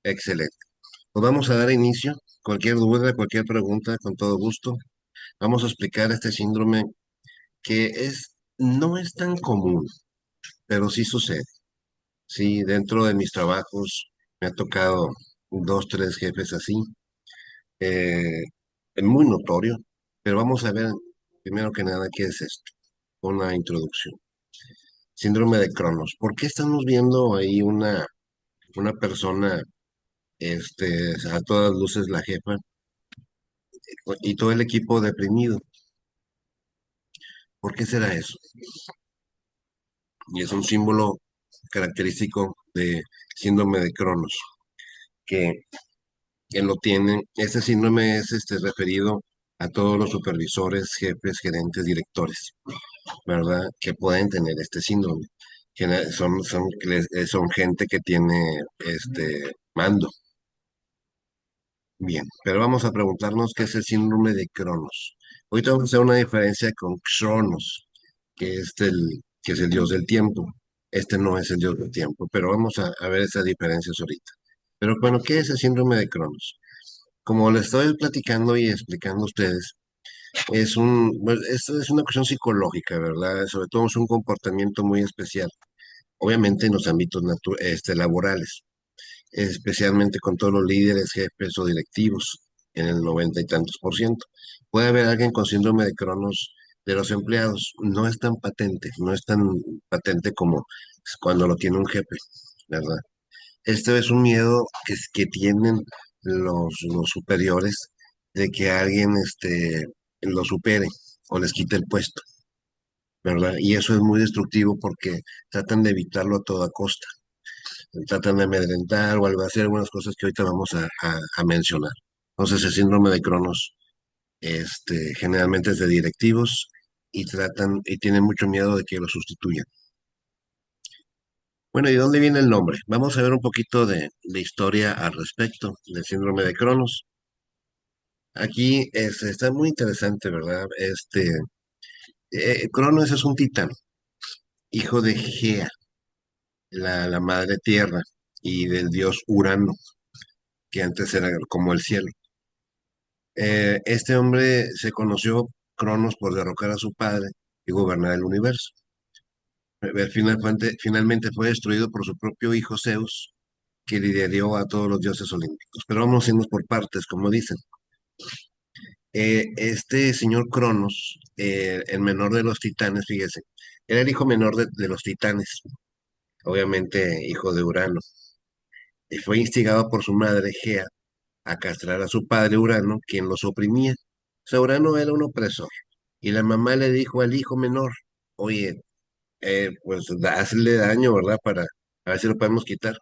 Excelente. Pues vamos a dar inicio. Cualquier duda, cualquier pregunta, con todo gusto. Vamos a explicar este síndrome que no es tan común, pero sí sucede. Sí, dentro de mis trabajos me ha tocado dos, tres jefes así. eh, es muy notorio, pero vamos a ver primero que nada qué es esto. Una introducción. Síndrome de Cronos. ¿Por qué estamos viendo ahí una persona, a todas luces la jefa, y todo el equipo deprimido? ¿Por qué será eso? Y es un símbolo característico de síndrome de Cronos, que, que lo tienen. Este síndrome es referido a todos los supervisores, jefes, gerentes, directores, ¿verdad? Que pueden tener este síndrome. Son gente que tiene mando. Bien, pero vamos a preguntarnos qué es el síndrome de Cronos. Ahorita vamos a hacer una diferencia con Cronos, que es el dios del tiempo. Este no es el dios del tiempo, pero vamos a ver esas diferencias ahorita. Pero bueno, ¿qué es el síndrome de Cronos? Como les estoy platicando y explicando a ustedes, bueno, esto es una cuestión psicológica, ¿verdad? Sobre todo es un comportamiento muy especial, obviamente en los ámbitos laborales, especialmente con todos los líderes, jefes o directivos, en el 90 y tantos por ciento. Puede haber alguien con síndrome de Cronos de los empleados, no es tan patente, no es tan patente como cuando lo tiene un jefe, ¿verdad? Este es un miedo que tienen los superiores de que alguien lo supere o les quite el puesto, ¿verdad? Y eso es muy destructivo porque tratan de evitarlo a toda costa, tratan de amedrentar o algo, hacer algunas cosas que ahorita vamos a mencionar. Entonces, el síndrome de Cronos, generalmente es de directivos y tienen mucho miedo de que lo sustituyan. Bueno, ¿y dónde viene el nombre? Vamos a ver un poquito de historia al respecto del síndrome de Cronos. Aquí está muy interesante, ¿verdad? Cronos es un titán, hijo de Gea, la madre tierra, y del dios Urano, que antes era como el cielo. Este hombre se conoció Cronos por derrocar a su padre y gobernar el universo. Finalmente fue destruido por su propio hijo Zeus, que lideró a todos los dioses olímpicos. Pero vamos a irnos por partes, como dicen. Este señor Cronos, el menor de los titanes, fíjese, era el hijo menor de los titanes, obviamente hijo de Urano, y fue instigado por su madre Gea a castrar a su padre Urano, quien los oprimía. O sea, Urano era un opresor, y la mamá le dijo al hijo menor, oye, pues hazle daño, ¿verdad? Para a ver si lo podemos quitar.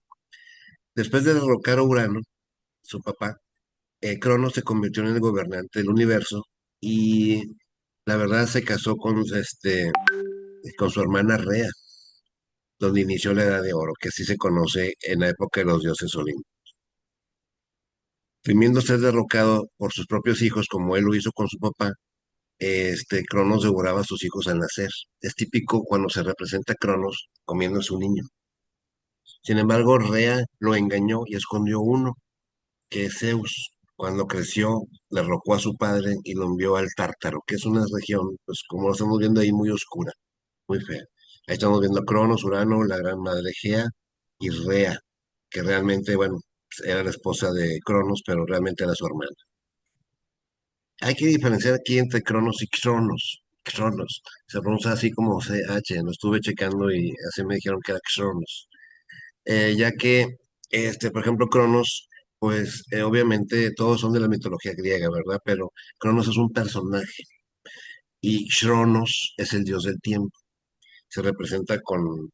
Después de derrocar a Urano, su papá, Cronos se convirtió en el gobernante del universo y la verdad se casó con su hermana Rea, donde inició la Edad de Oro, que así se conoce en la época de los dioses olímpicos. Temiendo ser derrocado por sus propios hijos, como él lo hizo con su papá, Cronos devoraba a sus hijos al nacer. Es típico cuando se representa a Cronos comiendo a su niño. Sin embargo, Rea lo engañó y escondió uno, que es Zeus. Cuando creció, derrocó a su padre y lo envió al Tártaro, que es una región, pues como lo estamos viendo ahí, muy oscura, muy fea. Ahí estamos viendo a Cronos, Urano, la gran madre Gea y Rea, que realmente, bueno, pues, era la esposa de Cronos, pero realmente era su hermana. Hay que diferenciar aquí entre Cronos y Cronos. Cronos. Se pronuncia así como CH. Lo estuve checando y así me dijeron que era Cronos. Ya que, por ejemplo, Cronos, pues obviamente todos son de la mitología griega, ¿verdad? Pero Cronos es un personaje y Cronos es el dios del tiempo. Se representa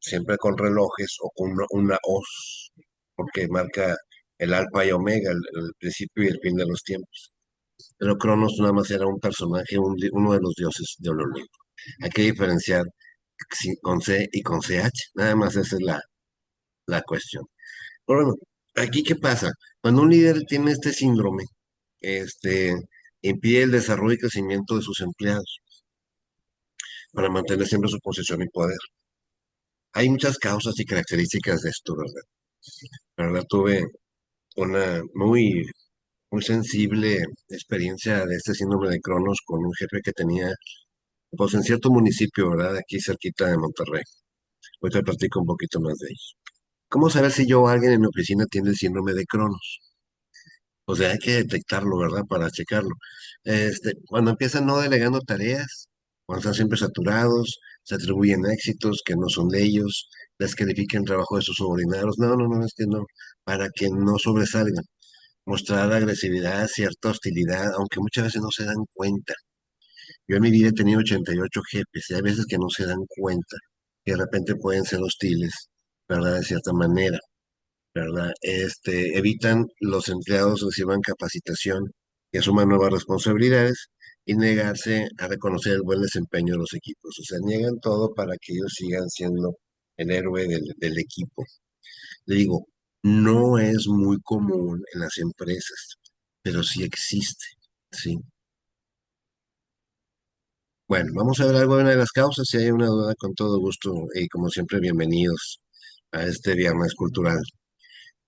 siempre con relojes o con una hoz, porque marca el alfa y omega, el principio y el fin de los tiempos. Pero Cronos nada más era un personaje, uno de los dioses de Olimpo. Hay que diferenciar con C y con CH, nada más esa es la cuestión. Pero bueno, aquí ¿qué pasa? Cuando un líder tiene este síndrome, este, impide el desarrollo y crecimiento de sus empleados para mantener siempre su posición y poder. Hay muchas causas y características de esto, ¿verdad? ¿Verdad? una muy sensible experiencia de este síndrome de Cronos con un jefe que tenía, pues en cierto municipio, ¿verdad? Aquí cerquita de Monterrey. Hoy te platico un poquito más de ello. ¿Cómo saber si yo o alguien en mi oficina tiene el síndrome de Cronos? O sea, hay que detectarlo, ¿verdad? Para checarlo. Cuando empiezan no delegando tareas, cuando están siempre saturados, se atribuyen éxitos que no son de ellos, descalifican el trabajo de sus subordinados. No, no, no, es que no, para que no sobresalgan. Mostrar agresividad, cierta hostilidad, aunque muchas veces no se dan cuenta. Yo en mi vida he tenido 88 jefes y hay veces que no se dan cuenta, que de repente pueden ser hostiles, ¿verdad? De cierta manera. ¿Verdad? Evitan los empleados reciban capacitación y asuman nuevas responsabilidades y negarse a reconocer el buen desempeño de los equipos. O sea, niegan todo para que ellos sigan siendo el héroe del equipo. Le digo, no es muy común en las empresas, pero sí existe, ¿sí? Bueno, vamos a ver algo de una de las causas. Si hay una duda, con todo gusto y como siempre, bienvenidos a este viernes cultural.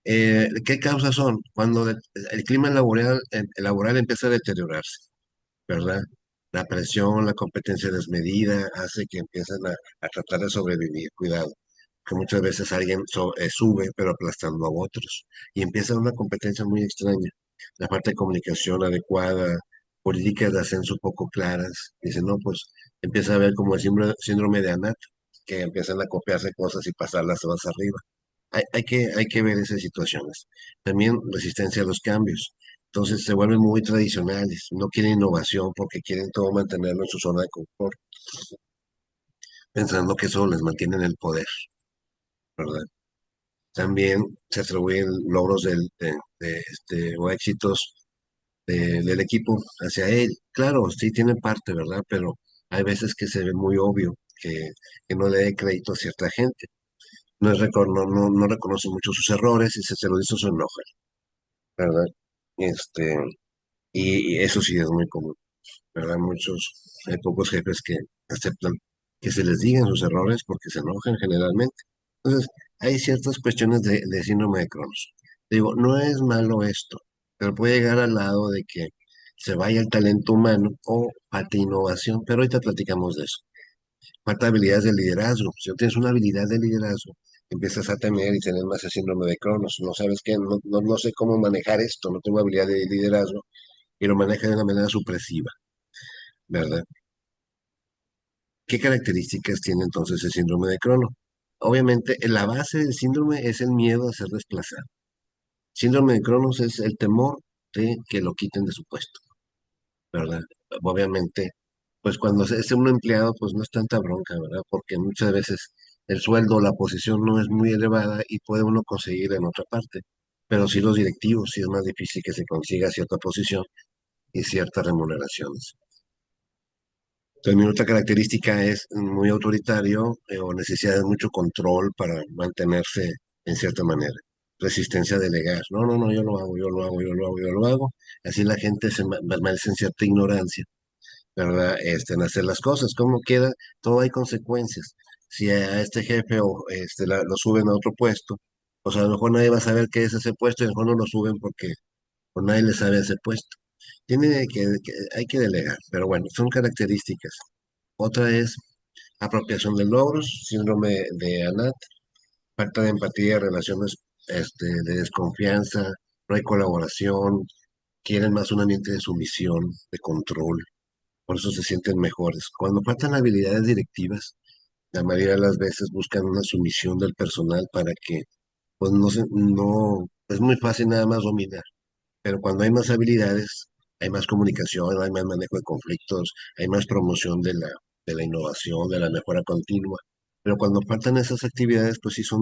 ¿Qué causas son? Cuando el clima laboral empieza a deteriorarse, ¿verdad? La presión, la competencia desmedida hace que empiecen a tratar de sobrevivir, cuidado, que muchas veces alguien sube pero aplastando a otros y empieza una competencia muy extraña. La falta de comunicación adecuada, políticas de ascenso poco claras, dicen, no, pues empieza a ver como el síndrome de Anat, que empiezan a copiarse cosas y pasarlas más arriba. Hay que ver esas situaciones. También resistencia a los cambios. Entonces se vuelven muy tradicionales, no quieren innovación porque quieren todo mantenerlo en su zona de confort, pensando que eso les mantiene en el poder, ¿verdad? También se atribuyen logros o éxitos del equipo hacia él. Claro, sí tiene parte, ¿verdad? Pero hay veces que se ve muy obvio que no le dé crédito a cierta gente. No reconoce mucho sus errores y se lo dice se enoja. ¿Verdad? Este, y eso sí es muy común, ¿verdad? Hay pocos jefes que aceptan que se les digan sus errores porque se enojan generalmente. Entonces, hay ciertas cuestiones de síndrome de Cronos. Digo, no es malo esto, pero puede llegar al lado de que se vaya el talento humano o falta innovación, pero ahorita platicamos de eso. Falta habilidades de liderazgo. Si no tienes una habilidad de liderazgo, empiezas a tener y tener más el síndrome de Cronos. No sabes qué, no sé cómo manejar esto, no tengo habilidad de liderazgo y lo maneja de una manera supresiva, ¿verdad? ¿Qué características tiene entonces el síndrome de Crono? Obviamente, la base del síndrome es el miedo a ser desplazado. Síndrome de Cronos es el temor de que lo quiten de su puesto, ¿verdad? Obviamente, pues cuando es un empleado, pues no es tanta bronca, ¿verdad? Porque muchas veces el sueldo, la posición no es muy elevada y puede uno conseguir en otra parte. Pero sí los directivos, sí es más difícil que se consiga cierta posición y ciertas remuneraciones. También otra característica es muy autoritario o necesidad de mucho control para mantenerse en cierta manera. Resistencia a delegar. No, no, no, yo lo hago, yo lo hago, yo lo hago, yo lo hago. Así la gente permanece en cierta ignorancia, ¿verdad? En hacer las cosas. Como queda, todo hay consecuencias. Si a este jefe lo suben a otro puesto, pues a lo mejor nadie va a saber qué es ese puesto y a lo mejor no lo suben porque pues, nadie le sabe ese puesto. Hay que delegar, pero bueno, son características. Otra es apropiación de logros, síndrome de Anat, falta de empatía, relaciones de desconfianza, no hay colaboración, quieren más un ambiente de sumisión, de control, por eso se sienten mejores. Cuando faltan habilidades directivas, la mayoría de las veces buscan una sumisión del personal para que, pues no, es muy fácil nada más dominar, pero cuando hay más habilidades, hay más comunicación, hay más manejo de conflictos, hay más promoción de la innovación, de la mejora continua. Pero cuando faltan esas actividades, pues sí se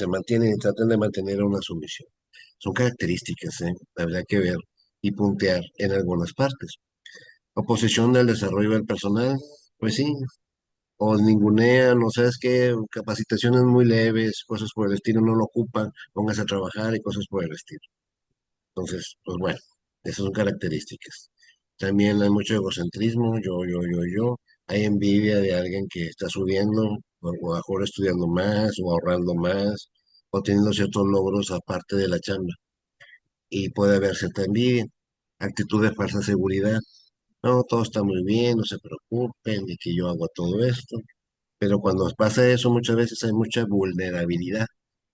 mantienen y tratan de mantener una sumisión. Son características, ¿eh? Habría que ver y puntear en algunas partes. Oposición del desarrollo del personal, pues sí, o ningunean, o sabes qué, capacitaciones muy leves, cosas por el estilo, no lo ocupan, póngase a trabajar y cosas por el estilo. Entonces, pues bueno, esas son características. También hay mucho egocentrismo, yo. Hay envidia de alguien que está subiendo, o a lo mejor estudiando más o ahorrando más. o teniendo ciertos logros aparte de la chamba. Y puede haberse también actitud de falsa seguridad. No, todo está muy bien, no se preocupen de que yo hago todo esto. Pero cuando pasa eso, muchas veces hay mucha vulnerabilidad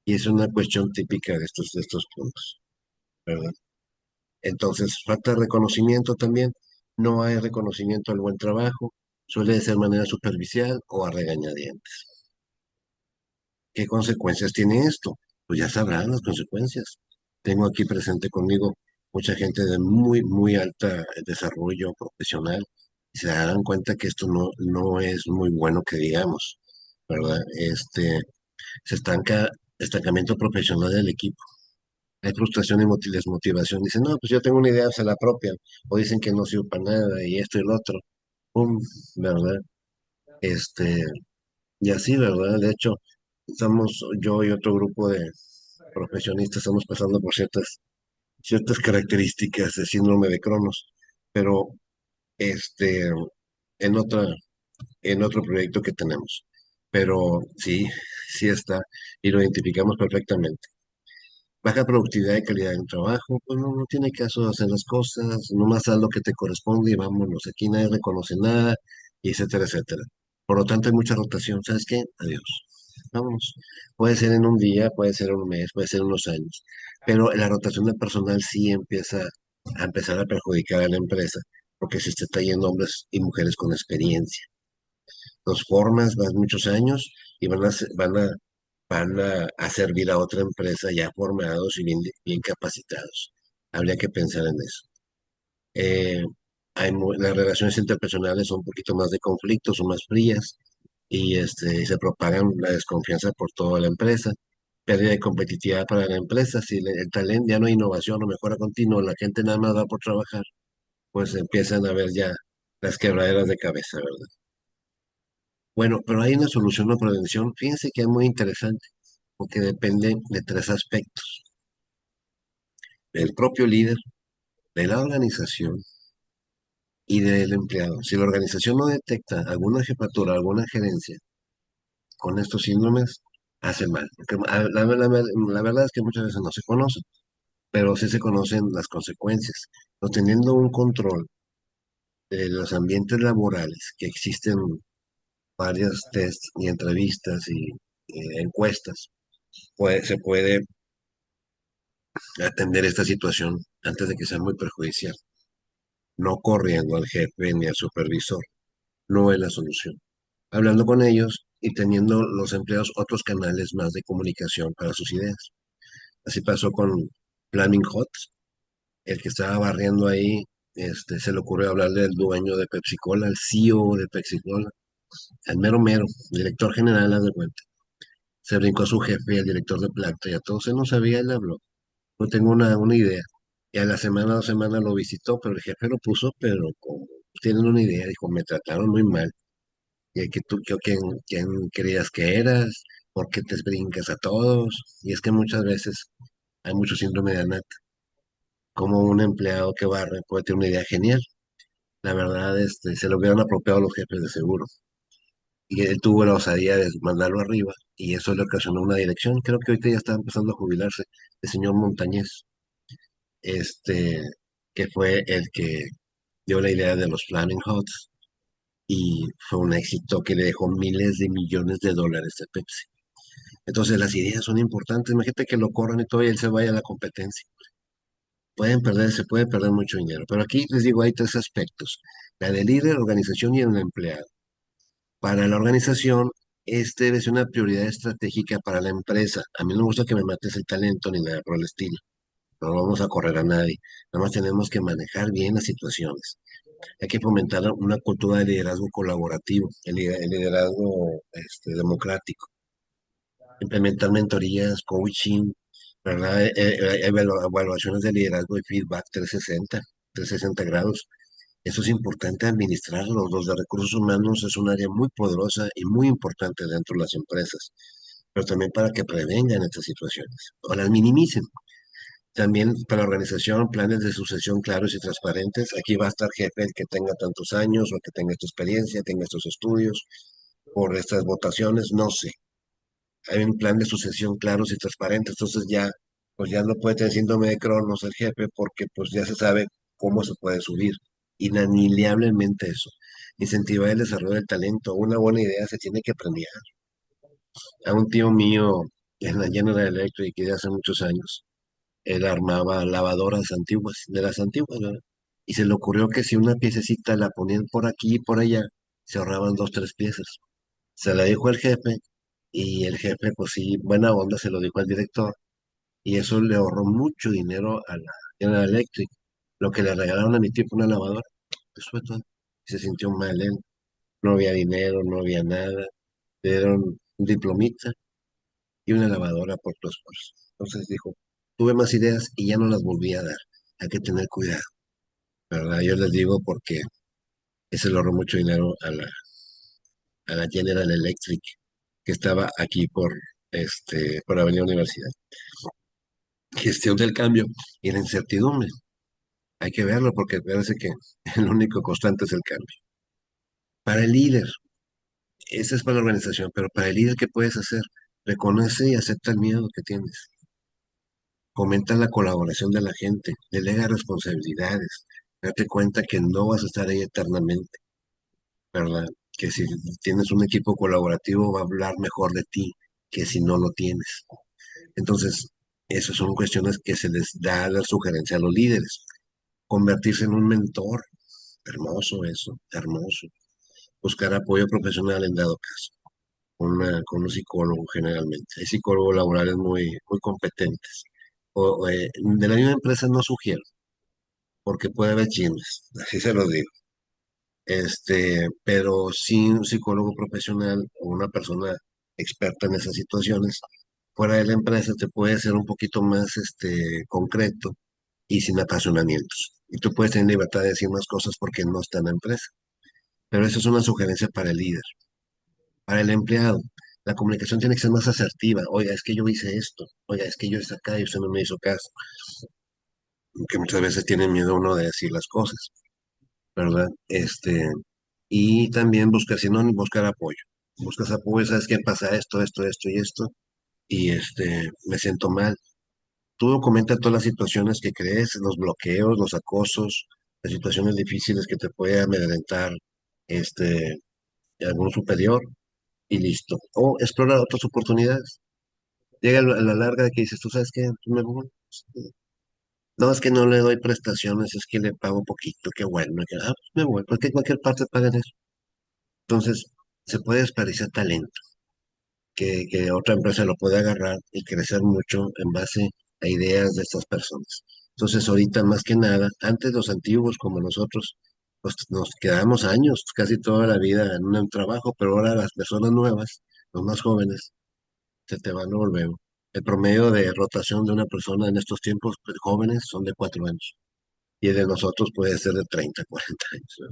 y es una cuestión típica de estos puntos, ¿verdad? Entonces, falta de reconocimiento también. No hay reconocimiento al buen trabajo. Suele de ser de manera superficial o a regañadientes. ¿Qué consecuencias tiene esto? Pues ya sabrán las consecuencias. Tengo aquí presente conmigo mucha gente de muy, muy alta desarrollo profesional y se darán cuenta que esto no es muy bueno que digamos, ¿verdad? Se estanca, estancamiento profesional del equipo. Hay frustración y desmotivación. Dicen, no, pues yo tengo una idea, se la apropian. O dicen que no sirve para nada y esto y lo otro. Pum, ¿verdad? Este, y así, ¿verdad? De hecho, estamos, yo y otro grupo de profesionistas estamos pasando por ciertas características de síndrome de Cronos, pero este, en otra, en otro proyecto que tenemos. Pero sí, sí está, y lo identificamos perfectamente. Baja productividad y calidad en trabajo, pues no tiene caso hacer las cosas, nomás haz lo que te corresponde y vámonos, aquí nadie reconoce nada, y etcétera, etcétera. Por lo tanto, hay mucha rotación, ¿sabes qué? Adiós, vámonos. Puede ser en un día, puede ser en un mes, puede ser en unos años, pero la rotación de personal sí empieza a empezar a perjudicar a la empresa, porque se está yendo hombres y mujeres con experiencia. Los formas, vas muchos años y van a servir a otra empresa ya formados y bien capacitados. Habría que pensar en eso. Eh, las relaciones interpersonales son un poquito más de conflicto, son más frías y se propagan la desconfianza por toda la empresa. Pérdida de competitividad para la empresa. Si el talento ya no hay innovación o mejora continua, la gente nada más va por trabajar, pues empiezan a ver ya las quebraderas de cabeza, ¿verdad? Bueno, pero hay una solución o prevención. Fíjense que es muy interesante, porque depende de tres aspectos: del propio líder, de la organización y del empleado. Si la organización no detecta alguna jefatura, alguna gerencia con estos síndromes, hace mal. Porque la verdad es que muchas veces no se conocen, pero sí se conocen las consecuencias. No teniendo un control de los ambientes laborales, que existen varias tests y entrevistas y encuestas, se puede atender esta situación antes de que sea muy perjudicial. No corriendo al jefe ni al supervisor, no es la solución. Hablando con ellos y teniendo los empleados otros canales más de comunicación para sus ideas. Así pasó con Flaming Hot, el que estaba barriendo ahí, se le ocurrió hablarle al dueño de Pepsi Cola, al CEO de Pepsi Cola, al mero mero, director general, haz de cuenta. Se brincó a su jefe, al director de planta, y a todos él no sabía, él habló. No tengo una idea. Y a la semana, 2 semanas lo visitó, pero el jefe lo puso, pero como tienen una idea, dijo, me trataron muy mal. Y que tú, quién creías que eras, por qué te brincas a todos. Y es que muchas veces hay mucho síndrome de Anat, como un empleado que barre puede tener una idea genial. La verdad, se lo hubieran apropiado los jefes de seguro. Y él tuvo la osadía de mandarlo arriba, y eso le ocasionó una dirección. Creo que ahorita ya está empezando a jubilarse, el señor Montañez, este, que fue el que dio la idea de los Flaming Hots, y fue un éxito que le dejó miles de millones de dólares a Pepsi. Entonces las ideas son importantes. Imagínate que lo corran y todo y él se vaya a la competencia. Se puede perder mucho dinero. Pero aquí les digo, hay tres aspectos: la del líder, organización y el empleado. Para la organización, este debe ser una prioridad estratégica para la empresa. A mí no me gusta que me mates el talento ni nada por el estilo. No vamos a correr a nadie. Nada más tenemos que manejar bien las situaciones. Hay que fomentar una cultura de liderazgo colaborativo, el liderazgo democrático, implementar mentorías, coaching, ¿verdad? Evaluaciones de liderazgo y feedback 360 grados. Eso es importante administrarlo. Los de recursos humanos es un área muy poderosa y muy importante dentro de las empresas, pero también para que prevengan estas situaciones o las minimicen. También para la organización, planes de sucesión claros y transparentes. Aquí va a estar jefe el que tenga tantos años o que tenga esta experiencia, tenga estos estudios por estas votaciones, no sé. hay un plan de sucesión claros y transparente, entonces ya, pues ya no puede tener síndrome de Cronos el jefe porque pues ya se sabe cómo se puede subir, inaniliablemente eso. Incentivar el desarrollo del talento, una buena idea se tiene que premiar. A un tío mío en la General Electric de hace muchos años, él armaba lavadoras antiguas, de las antiguas, ¿verdad? Y se le ocurrió que si una piececita la ponían por aquí y por allá, se ahorraban dos, tres piezas. Se la dijo el jefe y el jefe, pues sí, buena onda, se lo dijo al director y eso le ahorró mucho dinero a la General Electric. Lo que le regalaron a mi tipo una lavadora, eso fue todo. Se sintió mal él, no había dinero, no había nada, le dieron un diplomita y una lavadora por tu esfuerzo. Entonces dijo, tuve más ideas y ya no las volví a dar. Hay que tener cuidado, ¿verdad? Yo les digo porque ese le ahorró mucho dinero a la General Electric que estaba aquí por Avenida Universidad. Gestión del cambio y la incertidumbre. Hay que verlo porque parece que el único constante es el cambio. Para el líder, esa es para la organización, pero para el líder, ¿qué puedes hacer? Reconoce y acepta el miedo que tienes. Fomenta la colaboración de la gente, delega responsabilidades, date cuenta que no vas a estar ahí eternamente, ¿verdad? Que si tienes un equipo colaborativo va a hablar mejor de ti que si no lo tienes. Entonces, esas son cuestiones que se les da la sugerencia a los líderes. Convertirse en un mentor, hermoso eso, hermoso. Buscar apoyo profesional en dado caso, con un psicólogo generalmente. Hay psicólogos laborales muy competentes. De la misma empresa no sugiero, porque puede haber chismes, así se los digo. Pero sí un psicólogo profesional o una persona experta en esas situaciones, fuera de la empresa te puede ser un poquito más concreto y sin apasionamientos. Y tú puedes tener libertad de decir más cosas porque no está en la empresa. Pero eso es una sugerencia para el líder. Para el empleado, la comunicación tiene que ser más asertiva. Oiga, es que yo hice esto. Oiga, es que yo hice acá y usted no me hizo caso. Que muchas veces tiene miedo uno de decir las cosas, ¿verdad? Y también buscar, si no, buscar apoyo. Buscas apoyo, ¿sabes qué pasa? Esto y esto. Y me siento mal. Tú documenta todas las situaciones que crees, los bloqueos, los acosos, las situaciones difíciles que te puede amedrentar este, algún superior y listo. O explora otras oportunidades. Llega a la larga de que dices, ¿tú sabes qué? Pues me voy. No, es que no le doy prestaciones, es que le pago poquito, qué bueno. Pues me voy, porque en cualquier parte pagan eso. Entonces, se puede desperdiciar talento, que otra empresa lo puede agarrar y crecer mucho en base a ideas de estas personas. Entonces, ahorita más que nada, antes los antiguos como nosotros, pues nos quedamos años, casi toda la vida en un trabajo, pero ahora las personas nuevas, los más jóvenes, se te van a volver. El promedio de rotación de una persona en estos tiempos pues, jóvenes son de 4 años y el de nosotros puede ser de 30, 40 años, ¿no?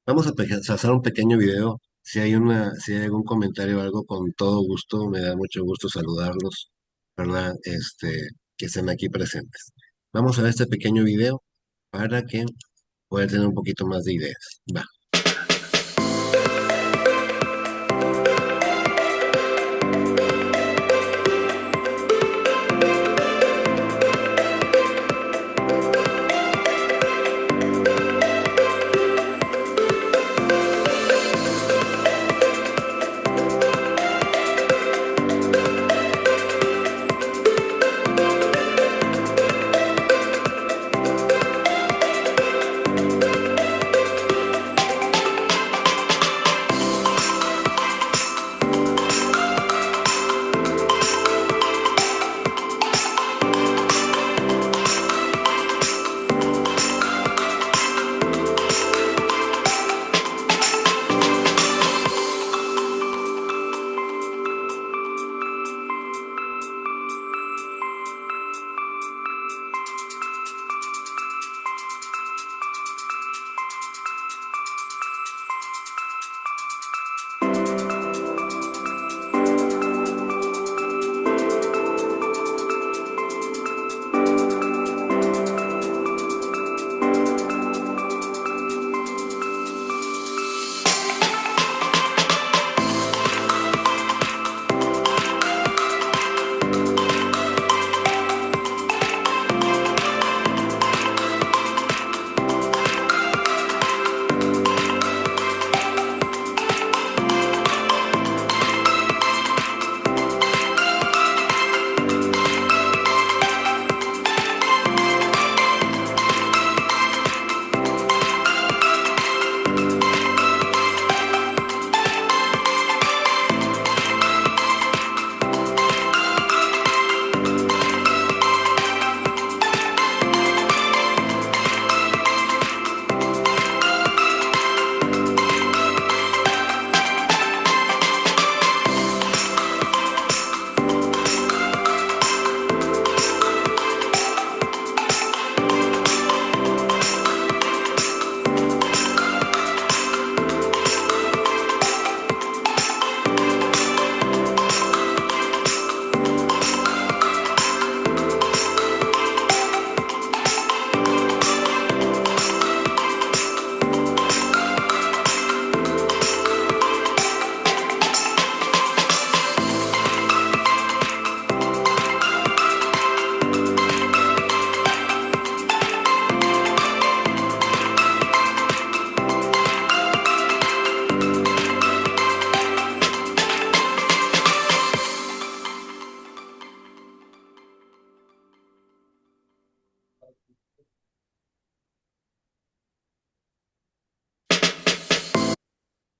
Vamos a hacer un pequeño video. Si hay algún comentario o algo, con todo gusto, me da mucho gusto saludarlos, ¿verdad? Que estén aquí presentes. Vamos a ver este pequeño video para que puedan tener un poquito más de ideas. Va.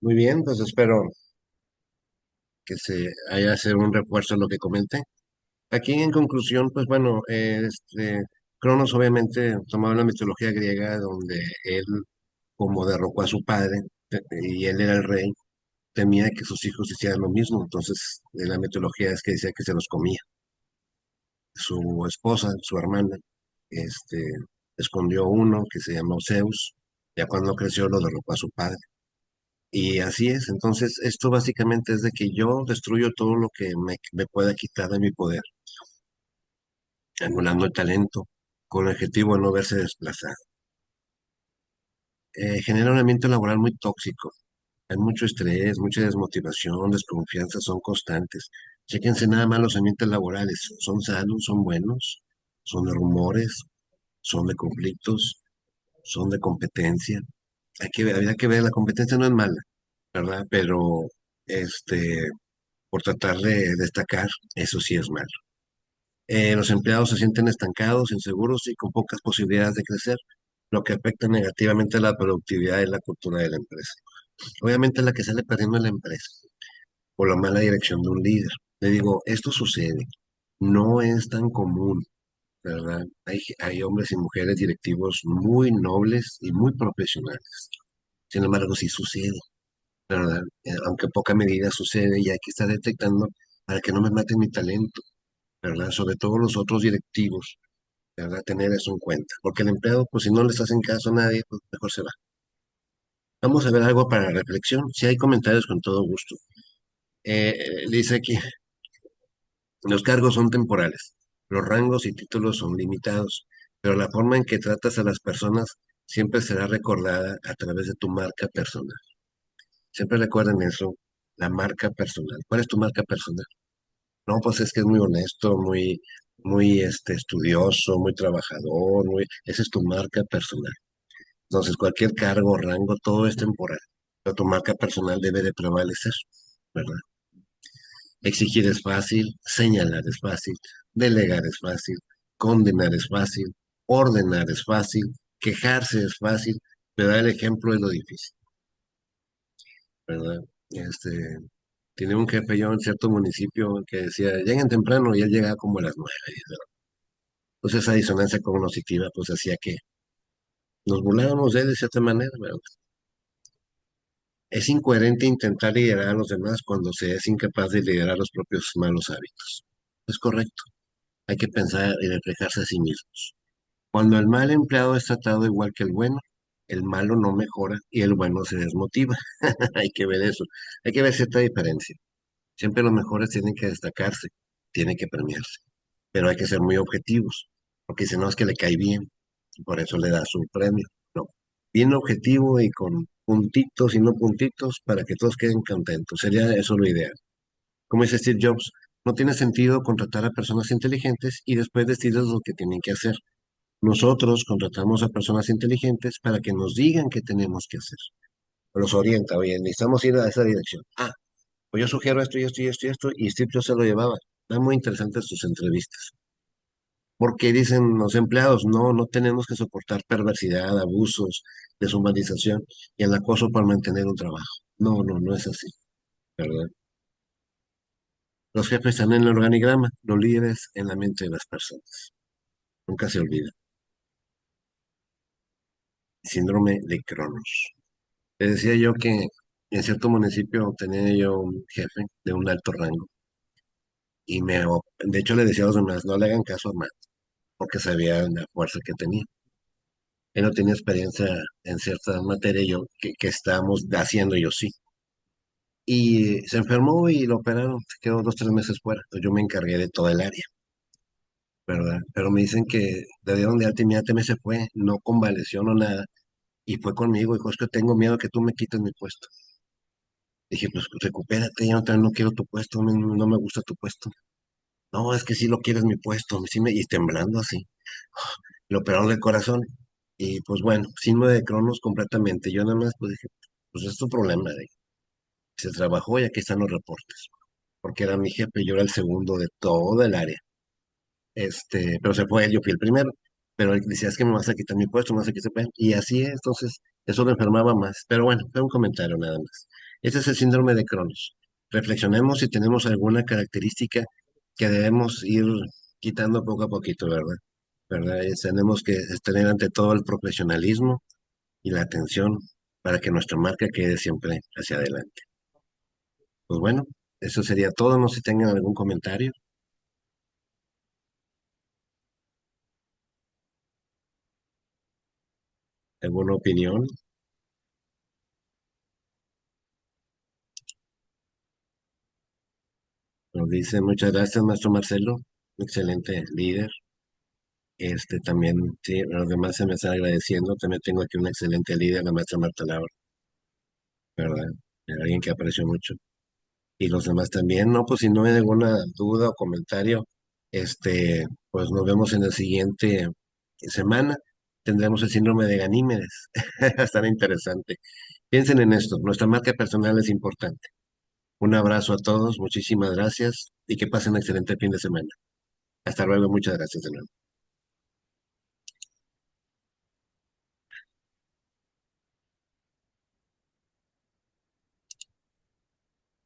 Muy bien, pues espero que se haya hacer un refuerzo a lo que comenté. Aquí en conclusión, pues bueno, Cronos obviamente tomaba la mitología griega donde él, como derrocó a su padre y él era el rey, temía que sus hijos hicieran lo mismo. Entonces, en la mitología es que decía que se los comía. Su esposa, su hermana, este, escondió uno que se llamó Zeus. Ya cuando creció lo derrocó a su padre. Y así es. Entonces, esto básicamente es de que yo destruyo todo lo que me pueda quitar de mi poder, anulando el talento, con el objetivo de no verse desplazado. Genera un ambiente laboral muy tóxico. Hay mucho estrés, mucha desmotivación, desconfianza, son constantes. Chéquense nada más los ambientes laborales. ¿Son sanos? ¿Son buenos? ¿Son de rumores? ¿Son de conflictos? ¿Son de competencia? Habría que ver, la competencia no es mala, ¿verdad? Pero este, por tratar de destacar, eso sí es malo. Los empleados se sienten estancados, inseguros y con pocas posibilidades de crecer, lo que afecta negativamente la productividad y la cultura de la empresa. Obviamente la que sale perdiendo es la empresa por la mala dirección de un líder. Le digo, esto sucede, no es tan común, ¿verdad? Hay hombres y mujeres directivos muy nobles y muy profesionales. Sin embargo, sí sucede, ¿verdad? Aunque en poca medida sucede y hay que estar detectando para que no me maten mi talento, ¿verdad? Sobre todo los otros directivos, ¿verdad? Tener eso en cuenta. Porque el empleado, pues si no les hacen caso a nadie, pues mejor se va. Vamos a ver algo para reflexión. Si hay comentarios, con todo gusto. Dice aquí, los cargos son temporales, los rangos y títulos son limitados, pero la forma en que tratas a las personas siempre será recordada a través de tu marca personal. Siempre recuerden eso, la marca personal. ¿Cuál es tu marca personal? No, pues es que es muy honesto, muy estudioso, muy trabajador, esa es tu marca personal. Entonces, cualquier cargo, rango, todo es temporal, pero tu marca personal debe de prevalecer, ¿verdad? Exigir es fácil, señalar es fácil, delegar es fácil, condenar es fácil, ordenar es fácil, quejarse es fácil, pero dar el ejemplo es lo difícil, ¿verdad? Este, Tiene un jefe yo en cierto municipio que decía, lleguen temprano y él llegaba como a las 9. ¿Verdad? Pues esa disonancia cognitiva pues hacía que nos burlábamos de él de cierta manera, ¿verdad? Es incoherente intentar liderar a los demás cuando se es incapaz de liderar los propios malos hábitos. Es correcto. Hay que pensar y reflejarse a sí mismos. Cuando el mal empleado es tratado igual que el bueno, el malo no mejora y el bueno se desmotiva. Hay que ver eso. Hay que ver cierta diferencia. Siempre los mejores tienen que destacarse, tienen que premiarse. Pero hay que ser muy objetivos, porque si no es que le cae bien, y por eso le da su premio. No. Bien objetivo y con puntitos y no puntitos para que todos queden contentos. Sería eso lo ideal. Como dice Steve Jobs, no tiene sentido contratar a personas inteligentes y después decirles lo que tienen que hacer. Nosotros contratamos a personas inteligentes para que nos digan qué tenemos que hacer. Los orienta, oye, necesitamos ir a esa dirección. Ah, pues yo sugiero esto y esto y esto y esto, y Steve Jobs se lo llevaba. Están muy interesantes sus entrevistas. Porque dicen los empleados, no, no tenemos que soportar perversidad, abusos, deshumanización y el acoso para mantener un trabajo. No, no, no es así, ¿verdad? Los jefes están en el organigrama, los líderes en la mente de las personas. Nunca se olvida. Síndrome de Cronos. Le decía yo que en cierto municipio tenía yo un jefe de un alto rango y de hecho le decía a los demás, no le hagan caso a Matt, porque sabía la fuerza que tenía. Él no tenía experiencia en cierta materia que estábamos haciendo, yo sí. Y se enfermó y lo operaron, se quedó 2, 3 meses fuera. Entonces yo me encargué de todo el área, ¿verdad? Pero me dicen que le dieron de alta inmediatamente se fue, no convaleció, no nada. Y fue conmigo, dijo, es que tengo miedo que tú me quites mi puesto. Dije, pues recupérate, yo no quiero tu puesto, no me gusta tu puesto. No, es que sí lo quieres mi puesto, y temblando así. Lo operaron del corazón. Y pues bueno, síndrome de Cronos completamente. Yo nada más pues dije, pues es tu problema. Se trabajó y aquí están los reportes. Porque era mi jefe, yo era el segundo de todo el área. Pero se fue él, yo fui el primero. pero él decía, es que me vas a quitar mi puesto, me vas a quitar, bueno, y así es, entonces eso lo enfermaba más. Pero bueno, fue un comentario nada más. Ese es el síndrome de Cronos. Reflexionemos si tenemos alguna característica que debemos ir quitando poco a poquito, ¿verdad? ¿Verdad? Tenemos que tener ante todo el profesionalismo y la atención para que nuestra marca quede siempre hacia adelante. Pues bueno, eso sería todo. No sé si tengan algún comentario, alguna opinión. Nos dice, muchas gracias, maestro Marcelo, excelente líder. También, sí, los demás se me están agradeciendo. También tengo aquí una excelente líder, la maestra Marta Laura, ¿verdad? Alguien que aprecio mucho. Y los demás también, ¿no? Pues si no hay alguna duda o comentario, pues nos vemos en la siguiente semana. Tendremos el síndrome de Ganímedes. Estará interesante. Piensen en esto, nuestra marca personal es importante. Un abrazo a todos, muchísimas gracias y que pasen un excelente fin de semana. Hasta luego, muchas gracias de nuevo.